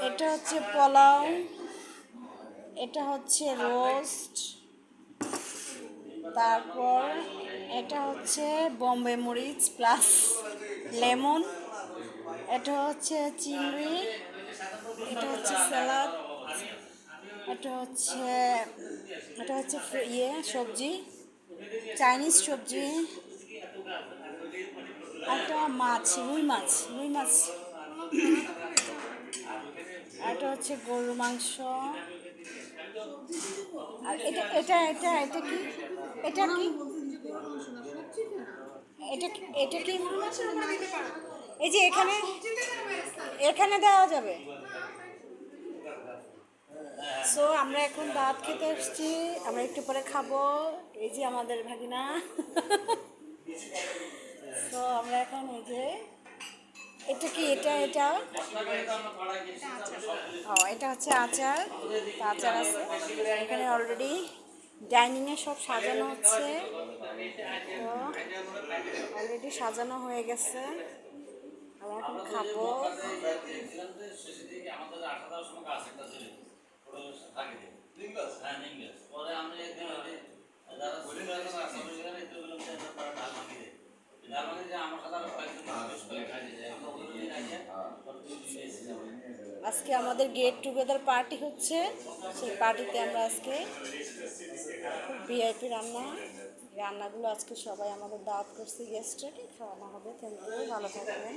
এটা হচ্ছে পোলাও, এটা হচ্ছে রোস্ট, তারপর এটা হচ্ছে বম্বে মরিচ প্লাস লেমন, এটা হচ্ছে চিংড়ি, এটা হচ্ছে স্যালাড, এটা হচ্ছে সবজি, চাইনিজ সবজি, একটা মাছ, রুই মাছ, এটা হচ্ছে গরুর মাংস। আর এটা এটা এটা এটা কি এটা কি এটা কি এই যে এখানে এখানে দেওয়া যাবে। সো আমরা এখন ভাত খেতে এসেছি, আমরা একটু পরে খাবো। এই যে আমাদের ভাগিনা। সো আমরা এখন এই যে এটা কি এটা এটা এটা হচ্ছে আচার, আচার আছে এখানে অলরেডি। ডাইনিংয়ে সব সাজানো হচ্ছে, তো অলরেডি সাজানো হয়ে গেছে, আমরা এখন খাবো। আজকে আমাদের গেট টুগেদার পার্টি হচ্ছে, সেই পার্টিতে আমরা আজকে খুব ভিআইপি রান্নাগুলো আজকে সবাই আমাদের দাওয়াত করছি, গেস্টকে খাওয়ানো হবে। থ্যাংক ইউ, ভালো থাকবেন।